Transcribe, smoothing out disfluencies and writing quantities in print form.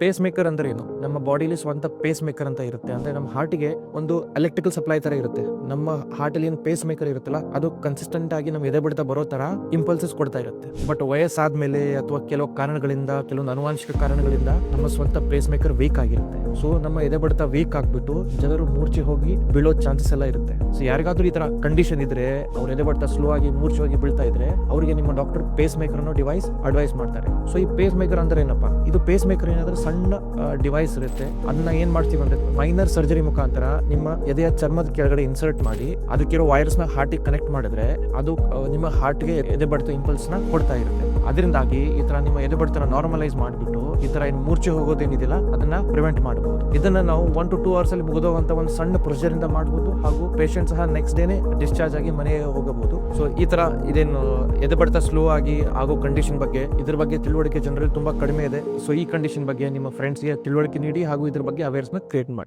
Phase maker ಅಂದ್ರೆ ಏನು? ನಮ್ಮ ಬಾಡಿಲಿ ಸ್ವಂತ ಪೇಸ್ ಮೇಕರ್ ಅಂತ ಇರುತ್ತೆ. ಅಂದ್ರೆ ನಮ್ಮ ಹಾರ್ಟಿಗೆ ಒಂದು ಎಲೆಕ್ಟ್ರಿಕಲ್ ಸಪ್ಲೈ ತರ ಇರುತ್ತೆ. ನಮ್ಮ ಹಾರ್ಟ್ ಅಲ್ಲಿ ಏನು ಪೇಸ್ ಮೇಕರ್ ಇರುತ್ತಲ್ಲ, ಅದು ಕನ್ಸಿಸ್ಟೆಂಟ್ ಆಗಿ ನಮ್ಮ ಎದೆ ಬಡಿತ ಬರೋ ತರ ಇಂಪಲ್ಸಸ್ ಕೊಡ್ತಾ ಇರುತ್ತೆ. ಬಟ್ ವಯಸ್ಸಾದ್ಮೇಲೆ ಅಥವಾ ಕೆಲವು ಕಾರಣಗಳಿಂದ, ಕೆಲವೊಂದು ಅನುವಾಂಶಿಕ ಕಾರಣಗಳಿಂದ ನಮ್ಮ ಸ್ವಂತ ಪೇಸ್ ಮೇಕರ್ ವೀಕ್ ಆಗಿರುತ್ತೆ. ಸೊ ನಮ್ಮ ಎದೆ ಬಡಿತ ವೀಕ್ ಆಗ್ಬಿಟ್ಟು ಜನರು ಮೂರ್ಛೆ ಹೋಗಿ ಬೀಳೋ ಚಾನ್ಸಸ್ ಎಲ್ಲ ಇರುತ್ತೆ. ಸೊ ಯಾರಿಗಾದ್ರೂ ಈ ತರ ಕಂಡೀಷನ್ ಇದ್ರೆ, ಅವ್ರ ಎದೆ ಬಡಿತ ಸ್ಲೋ ಆಗಿ ಮೂರ್ಛೆ ಹೋಗಿ ಬೀಳ್ತಾ ಇದ್ರೆ, ಅವರಿಗೆ ನಿಮ್ಮ ಡಾಕ್ಟರ್ ಪೇಸ್ ಮೇಕರ್ ಅನ್ನೋ ಡಿವೈಸ್ ಅಡ್ವೈಸ್ ಮಾಡ್ತಾರೆ. ಸೊ ಈ ಪೇಸ್ ಮೇಕರ್ ಅಂದ್ರೆ ಏನಪ್ಪಾ? ಇದು ಪೇಸ್ ಮೇಕರ್ ಏನಾದ್ರೆ ಸಣ್ಣ ಡಿವೈಸ್ ಇರುತ್ತೆ. ಅದನ್ನ ಏನ್ ಮಾಡ್ತೀವಿ ಅಂದ್ರೆ ಮೈನರ್ ಸರ್ಜರಿ ಮುಖಾಂತರ ನಿಮ್ಮ ಎದೆಯ ಚರ್ಮದ ಕೆಳಗಡೆ ಇನ್ಸರ್ಟ್ ಮಾಡಿ ಅದಕ್ಕಿರೋ ವೈರಸ್ ನ ಹಾರ್ಟ್ ಕನೆಕ್ಟ್ ಮಾಡಿದ್ರೆ ಅದು ನಿಮ್ಮ ಹಾರ್ಟ್ ಗೆ ಎದೆ ಬಡಿತ ಇಂಪಲ್ಸ್ ನ ಕೊಡ್ತಾ ಇರುತ್ತೆ. ಅದರಿಂದಾಗಿ ಈ ತರ ನಿಮ್ಮ ಎದೆ ಬಡಿತ ನಾರ್ಮಲೈಸ್ ಮಾಡಿಬಿಟ್ಟು ಈ ತರ ಏನು ಮೂರ್ಛೆ ಹೋಗೋದೇನಿದಿಲ್ಲ ಅದನ್ನ ಪ್ರಿವೆಂಟ್ ಮಾಡಬಹುದು. ಇದನ್ನ ನಾವು 1 to 2 hours ಅಲ್ಲಿ ಮುಗಿದೋವಂತ ಒಂದು ಸಣ್ಣ ಪ್ರೊಸೀಜರ್ ಇಂದ ಮಾಡಬಹುದು. ಹಾಗೂ ಪೇಷಂಟ್ ಸಹ ನೆಕ್ಸ್ಟ್ ಡೇನೆ ಡಿಸ್ಚಾರ್ಜ್ ಆಗಿ ಮನೆಗೆ ಹೋಗಬಹುದು. ಸೊ ಈ ತರ ಇದೇನು ಎದೆ ಬಡಿತ ಸ್ಲೋ ಆಗಿ ಆಗೋ ಕಂಡೀಷನ್ ಬಗ್ಗೆ, ಇದ್ರ ಬಗ್ಗೆ ತಿಳುವಳಿಕೆ ಜನರಲ್ಲಿ ತುಂಬಾ ಕಡಿಮೆ ಇದೆ. ಸೊ ಈ ಕಂಡೀಷನ್ ಬಗ್ಗೆ ನಿಮ್ಮ ಫ್ರೆಂಡ್ಸ್ಗೆ ತಿಳುವಳಿಕೆ ನೀಡಿ ಹಾಗೂ ಇದ್ರ ಬಗ್ಗೆ ಅವೇರ್ನೆಸ್ ಕ್ರಿಯೇಟ್ ಮಾಡಿ.